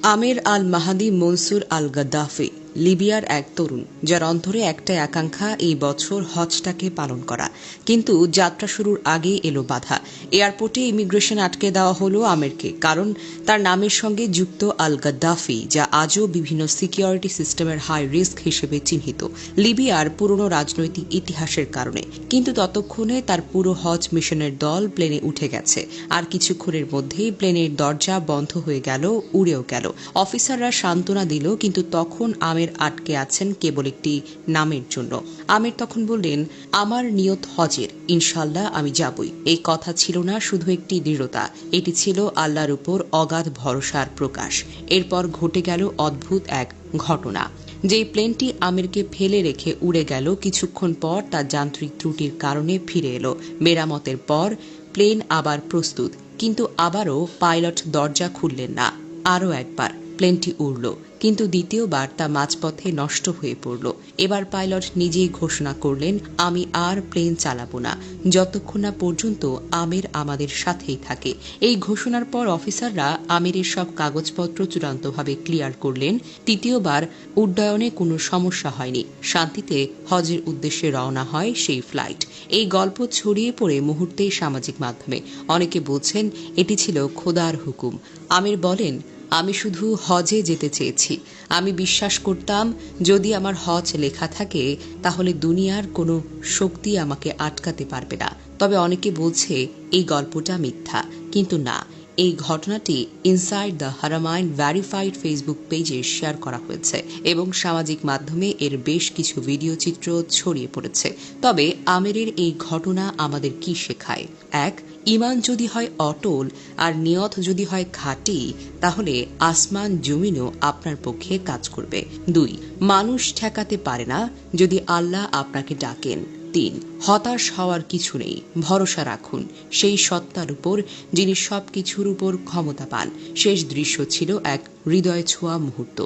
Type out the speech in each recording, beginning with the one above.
আমের আল মাহাদি মনসুর আল গাদ্দাফি লিবিয়ার এক তরুণ, যার অন্তরে একটাই আকাঙ্ক্ষা এই বছর হজটাকে পালন করা। কিন্তু যাত্রা শুরুর আগেই এলো বাধা। এয়ারপোর্টে ইমিগ্রেশন আটকে দেওয়া হলো আমেরকে, কারণ তার নামের সঙ্গে যুক্ত আল গাদ্দাফি, যা আজও বিভিন্ন সিকিউরিটি সিস্টেমের হাই রিস্ক হিসেবে চিহ্নিত লিবিয়ার পুরনো রাজনৈতিক ইতিহাসের কারণে। কিন্তু ততক্ষণে তার পুরো হজ মিশনের দল প্লেনে উঠে গেছে, আর কিছুক্ষণের মধ্যেই প্লেনের দরজা বন্ধ হয়ে গেল, উড়েও গেল। অফিসাররা সান্ত্বনা দিল, কিন্তু তখন আমের আটকে আছেন কেবল একটি নামের জন্য। আমের তখন বললেন, আমার নিয়ত হজের, ইনশাল্লাহ আমি যাবই। এই কথা ছিল না শুধু একটি দৃঢ়তা, এটি ছিল আল্লাহর উপর অগাধ ভরসার প্রকাশ। এরপর ঘটে গেল অদ্ভুত এক ঘটনা। যেই প্লেনটি আমিরকে ফেলে রেখে উড়ে গেল, কিছুক্ষণ পর তার যান্ত্রিক ত্রুটির কারণে ফিরে এলো। মেরামতের পর প্লেন আবার প্রস্তুত, কিন্তু আবারও পাইলট দরজা খুললেন না। আরও একবার প্লেনটি উড়ল, কিন্তু দ্বিতীয়বার তা মাঝপথে নষ্ট হয়ে পড়ল। এবার পাইলট নিজেই ঘোষণা করলেন, আমি আর প্লেন চালাবো না যতক্ষণ না পর্যন্ত আমির আমাদের সাথেই থাকে। এই ঘোষণার পর অফিসাররা আমিরের সব কাগজপত্র চূড়ান্তভাবে ক্লিয়ার করলেন। তৃতীয়বার উড্ডয়নে কোনো সমস্যা হয়নি। শান্তিতে হজের উদ্দেশ্যে রওনা হয় সেই ফ্লাইট। এই গল্প ছড়িয়ে পড়ে মুহূর্তেই সামাজিক মাধ্যমে। অনেকে বলছেন এটি ছিল খোদার হুকুম। আমির বলেন, আমি শুধু হজে যেতে চেয়েছি। আমি বিশ্বাস করতাম যদি আমার হজ লেখা থাকে তাহলে দুনিয়ার কোনো শক্তি আমাকে আটকাতে পারবে না। তবে অনেকে বলছে এই গল্পটা মিথ্যা, কিন্তু না, এই ঘটনাটি inside the Haramain verified Facebook পেজে শেয়ার করা হয়েছে এবং সামাজিক মাধ্যমে এর বেশ কিছু ভিডিও চিত্র ছড়িয়ে পড়েছে। তবে আমেরের এই ঘটনা আমাদের কি শেখায়? এক, ঈমান যদি হয় অটল আর নিয়ত যদি হয় খাঁটি, তাহলে আসমান জমিনও আপনার পক্ষে কাজ করবে। দুই, মানুষ ঠেকাতে পারে না যদি আল্লাহ আপনাকে ডাকেন। তিন, হতাশ হওয়ার কিছু নেই, ভরসা রাখুন সেই সত্তার উপর যিনি সবকিছুর উপর ক্ষমতা পান। শেষ দৃশ্য ছিল এক হৃদয় ছোঁয়া মুহূর্ত।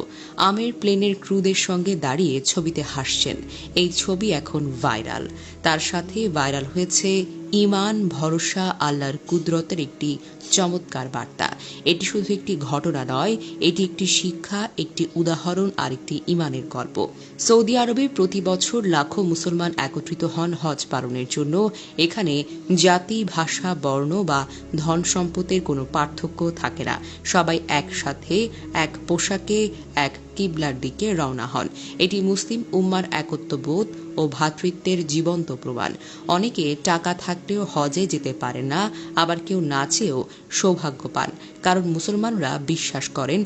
আমের প্লেনের ক্রুদের সঙ্গে দাঁড়িয়ে ছবিতে হাসছেন। এই ছবি এখন ভাইরাল। তার সাথে ভাইরাল হয়েছে ঈমান, ভরসা, আল্লাহর কুদরতের একটি চমৎকার বার্তা। এটি শুধু একটি ঘটনা নয়, এটি একটি শিক্ষা, একটি উদাহরণ আর একটি ঈমানের গল্প। সৌদি আরবে প্রতি বছর লাখো মুসলমান একত্রিত হন হজ পালনের জন্য। এখানে জাতি, ভাষা, বর্ণ বা ধন সম্পদের কোনো পার্থক্য থাকে না। সবাই একসাথে এক পোশাকে এক কিবলার দিকে রওনা হন। এটি মুসলিম উম্মার একত্ববোধ ও ভ্রাতৃত্বের জীবন্ত প্রমাণ। অনেকে টাকা থাকলেও হজে যেতে পারে না, আবার কেউ না চেয়েও সৌভাগ্য পান, কারণ মুসলমানরা বিশ্বাস করেন